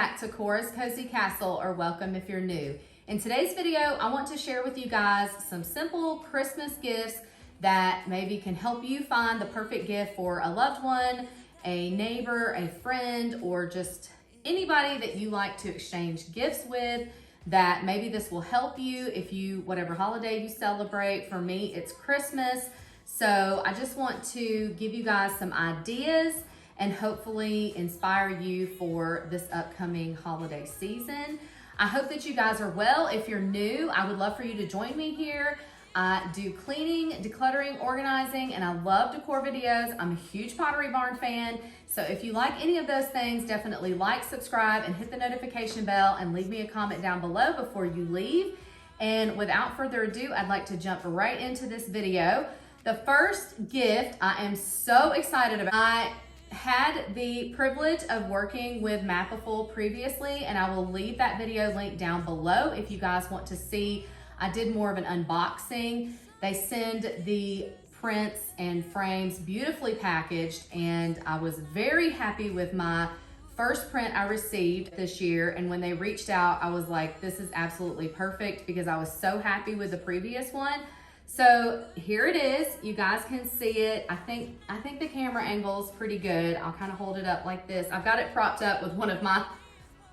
back to Cora's Cozy Castle, or welcome if you're new. In today's video, I want to share with you guys some simple Christmas gifts that maybe can help you find the perfect gift for a loved one, a neighbor, a friend, or just anybody that you like to exchange gifts with. That maybe this will help you if you, whatever holiday you celebrate. For me, it's Christmas. So I just want to give you guys some ideas and hopefully inspire you for this upcoming holiday season. I hope that you guys are well. If you're new, I would love for you to join me here. I do cleaning, decluttering, organizing, and I love decor videos. I'm a huge Pottery Barn fan. So if you like any of those things, definitely like, subscribe, and hit the notification bell and leave me a comment down below before you leave. And without further ado, I'd like to jump right into this video. The first gift I am so excited about. I had the privilege of working with Mapiful previously, and I will leave that video link down below if you guys want to see. I did more of an unboxing. They send the prints and frames beautifully packaged, and I was very happy with my first print I received this year. And when they reached out, I was like, this is absolutely perfect, because I was so happy with the previous one. So here it is. You guys can see it. I think the camera angle is pretty good. I'll kind of hold it up like this. I've got it propped up with one of my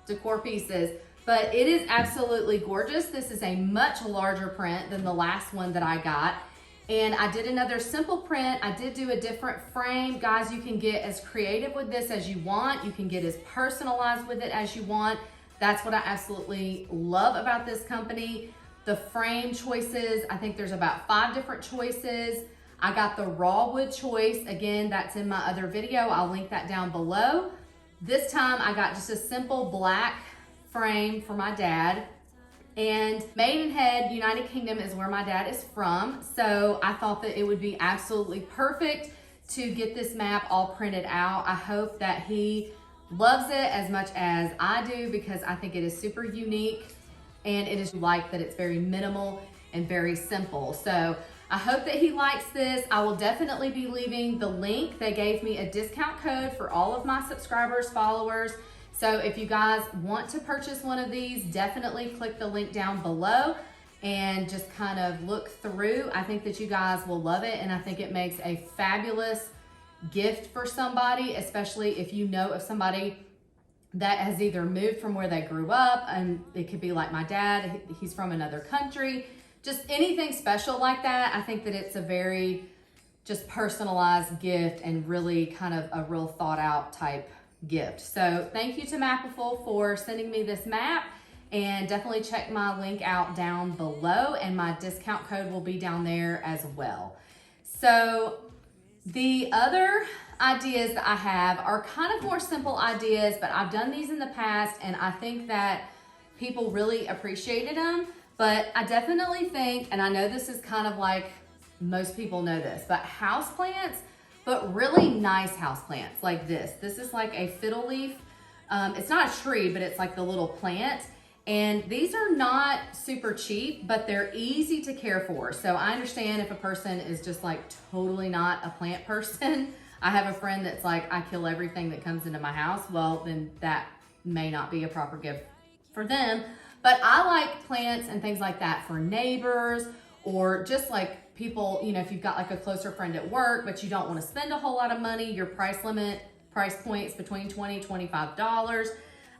decor pieces, but it is absolutely gorgeous. This is a much larger print than the last one that I got. And I did another simple print. I did do a different frame. Guys, you can get as creative with this as you want. You can get as personalized with it as you want. That's what I absolutely love about this company. The frame choices, I think there's about 5 different choices. I got the raw wood choice. Again, that's in my other video. I'll link that down below. This time I got just a simple black frame for my dad. And Maidenhead, United Kingdom is where my dad is from. So I thought that it would be absolutely perfect to get this map all printed out. I hope that he loves it as much as I do, because I think it is super unique. And it is like that it's very minimal and very simple. So I hope that he likes this. I will definitely be leaving the link. They gave me a discount code for all of my subscribers, followers. So if you guys want to purchase one of these, definitely click the link down below and just kind of look through. I think that you guys will love it, and I think it makes a fabulous gift for somebody, especially if you know of somebody that has either moved from where they grew up, and it could be like my dad, he's from another country, just anything special like that. I think that it's a very just personalized gift and really kind of a real thought out type gift. So thank you to Mapiful for sending me this map, and definitely check my link out down below, and my discount code will be down there as well. So the other ideas that I have are kind of more simple ideas, but I've done these in the past and I think that people really appreciated them. But I definitely think, and I know this is kind of like, most people know this, but houseplants, but really nice houseplants like this. This is like a fiddle leaf. It's not a tree, but it's like the little plant. And these are not super cheap, but they're easy to care for. So I understand if a person is just like totally not a plant person. I have a friend that's like, I kill everything that comes into my house. Well, then that may not be a proper gift for them. But I like plants and things like that for neighbors, or just like people, you know, if you've got like a closer friend at work, but you don't want to spend a whole lot of money, your price point's between $20, $25.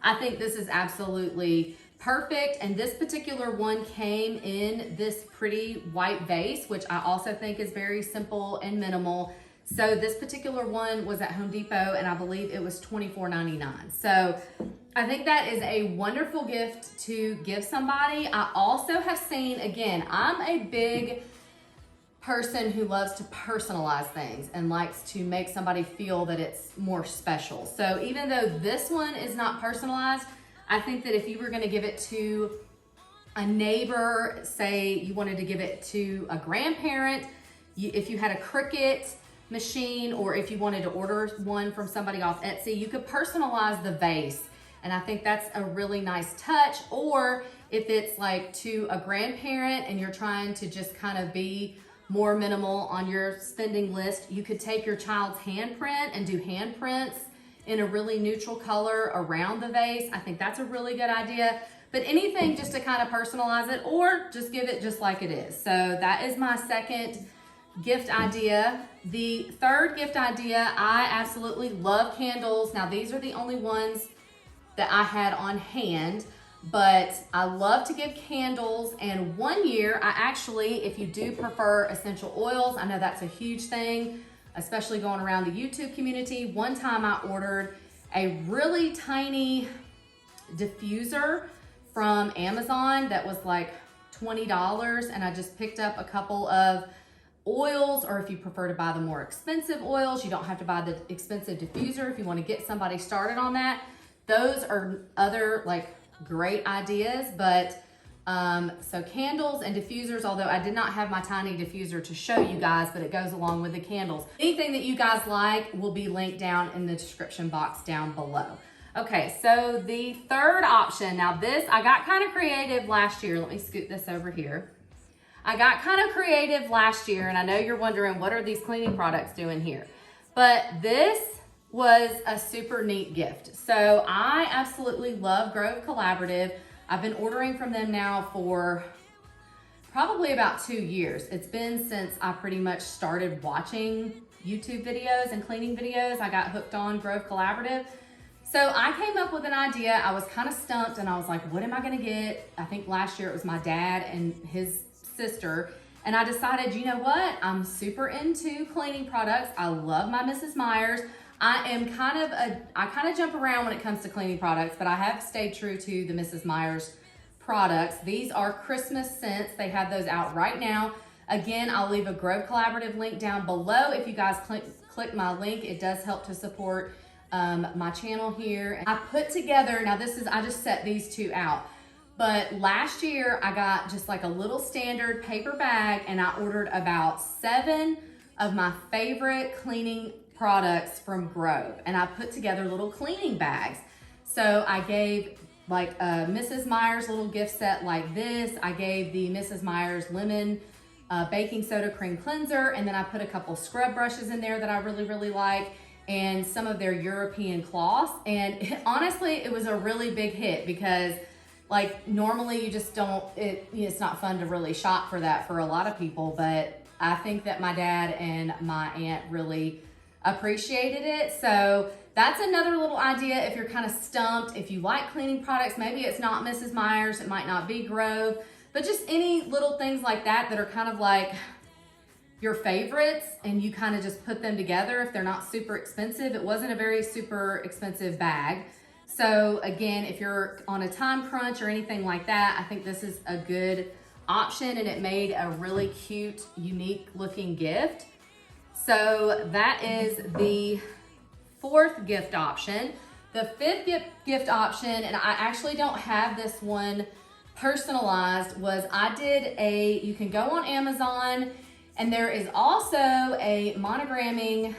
I think this is absolutely perfect. And this particular one came in this pretty white vase, which I also think is very simple and minimal. So this particular one was at Home Depot, and I believe it was $24.99. So I think that is a wonderful gift to give somebody. I also have seen, again, I'm a big person who loves to personalize things and likes to make somebody feel that it's more special. So even though this one is not personalized, I think that if you were going to give it to a neighbor, say you wanted to give it to a grandparent, if you had a Cricut machine, or if you wanted to order one from somebody off Etsy, you could personalize the vase. And I think that's a really nice touch. Or if it's like to a grandparent and you're trying to just kind of be more minimal on your spending list, you could take your child's handprint and do handprints in a really neutral color around the vase. I think that's a really good idea. But anything just to kind of personalize it, or just give it just like it is. So that is my second gift idea. The third gift idea, I absolutely love candles. Now these are the only ones that I had on hand, but I love to give candles. And one year I actually, if you do prefer essential oils, I know that's a huge thing, especially going around the YouTube community. One time I ordered a really tiny diffuser from Amazon that was like $20, and I just picked up a couple of oils, or if you prefer to buy the more expensive oils, you don't have to buy the expensive diffuser if you want to get somebody started on that. Those are other like great ideas. But so candles and diffusers, although I did not have my tiny diffuser to show you guys, but it goes along with the candles. Anything that you guys like will be linked down in the description box down below. Okay, so the third option, now this, I got kind of creative last year. Let me scoot this over here. I got kind of creative last year, and I know you're wondering, what are these cleaning products doing here? But this was a super neat gift. So I absolutely love Grove Collaborative. I've been ordering from them now for probably about 2 years. It's been since I pretty much started watching YouTube videos and cleaning videos. I got hooked on Grove Collaborative. So I came up with an idea. I was kind of stumped, and I was like, what am I gonna get? I think last year it was my dad and his sister. And I decided, you know what? I'm super into cleaning products. I love my Mrs. Meyer's. I kind of jump around when it comes to cleaning products, but I have stayed true to the Mrs. Meyer's products. These are Christmas scents. They have those out right now. Again, I'll leave a Grove Collaborative link down below. If you guys click my link, it does help to support my channel here. I put together, now I just set these two out, but last year I got just like a little standard paper bag, and I ordered about 7 of my favorite cleaning products from Grove, and I put together little cleaning bags. So I gave like a Mrs. Meyer's little gift set like this. I gave the Mrs. Meyer's lemon baking soda cream cleanser, and then I put a couple scrub brushes in there that I really, really like, and some of their European cloths. And honestly, it was a really big hit, because like normally you just don't, it's not fun to really shop for that for a lot of people, but I think that my dad and my aunt really appreciated it. So that's another little idea if you're kind of stumped. If you like cleaning products, maybe it's not Mrs. Meyer's, it might not be Grove, but just any little things like that that are kind of like your favorites, and you kind of just put them together if they're not super expensive. It wasn't a very super expensive bag. So again, if you're on a time crunch or anything like that, I think this is a good option, and it made a really cute, unique looking gift. So that is the fourth gift option. The fifth gift option, and I actually don't have this one personalized, was I did you can go on Amazon, and there is also a monogramming,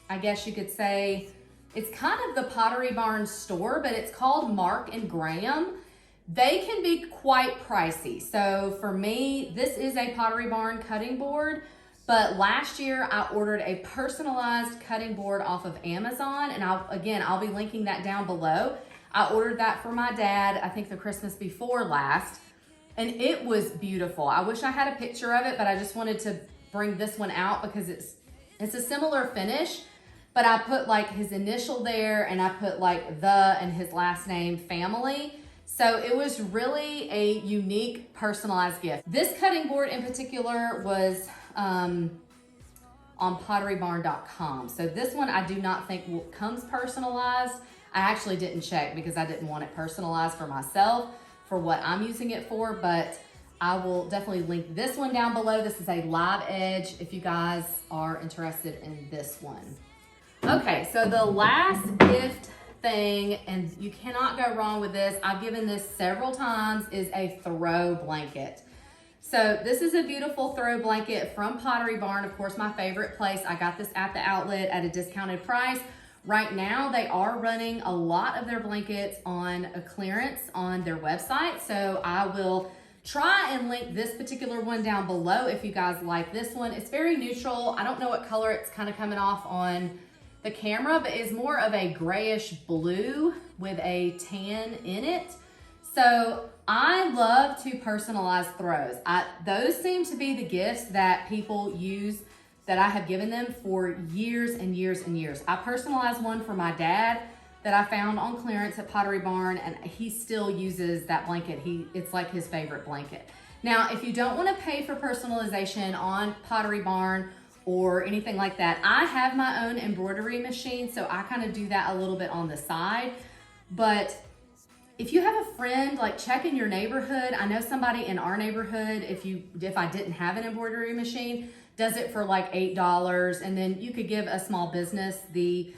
I guess you could say, it's kind of the Pottery Barn store, but it's called Mark and Graham. They can be quite pricey. So for me, this is a Pottery Barn cutting board, but last year I ordered a personalized cutting board off of Amazon, and I'll be linking that down below. I ordered that for my dad, I think the Christmas before last, and it was beautiful. I wish I had a picture of it, but I just wanted to bring this one out because it's a similar finish, but I put like his initial there, and I put like and his last name, family. So it was really a unique personalized gift. This cutting board in particular was on potterybarn.com. So this one I do not think comes personalized. I actually didn't check because I didn't want it personalized for myself for what I'm using it for, but I will definitely link this one down below. This is a live edge if you guys are interested in this one. Okay, so the last gift thing, and you cannot go wrong with this, I've given this several times, is a throw blanket. So this is a beautiful throw blanket from Pottery Barn, of course, my favorite place. I got this at the outlet at a discounted price. Right now, they are running a lot of their blankets on a clearance on their website. So I will try and link this particular one down below if you guys like this one. It's very neutral. I don't know what color it's kind of coming off on the camera, but is more of a grayish blue with a tan in it. So I love to personalize throws. Those seem to be the gifts that people use that I have given them for years and years and years. I personalized one for my dad that I found on clearance at Pottery Barn, and he still uses that blanket. It's like his favorite blanket. Now, if you don't want to pay for personalization on Pottery Barn or anything like that, I have my own embroidery machine, so I kind of do that a little bit on the side. But if you have a friend, like check in your neighborhood. I know somebody in our neighborhood, if I didn't have an embroidery machine, does it for like $8, and then you could give a small business the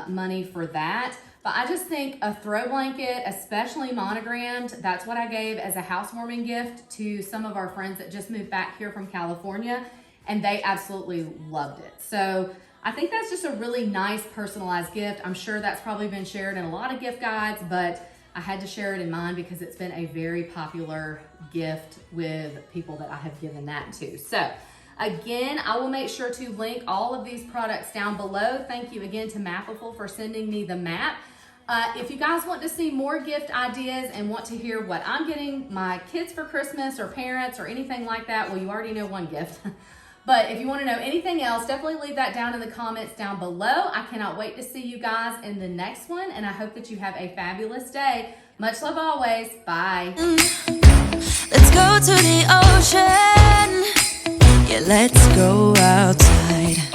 money for that. But I just think a throw blanket, especially monogrammed, that's what I gave as a housewarming gift to some of our friends that just moved back here from California, and they absolutely loved it. So I think that's just a really nice personalized gift. I'm sure that's probably been shared in a lot of gift guides, but I had to share it in mine because it's been a very popular gift with people that I have given that to. So again, I will make sure to link all of these products down below. Thank you again to Mapiful for sending me the map. If you guys want to see more gift ideas and want to hear what I'm getting my kids for Christmas or parents or anything like that, well, you already know one gift. But if you want to know anything else, definitely leave that down in the comments down below. I cannot wait to see you guys in the next one, and I hope that you have a fabulous day. Much love always. Bye. Let's go to the ocean. Yeah, let's go outside.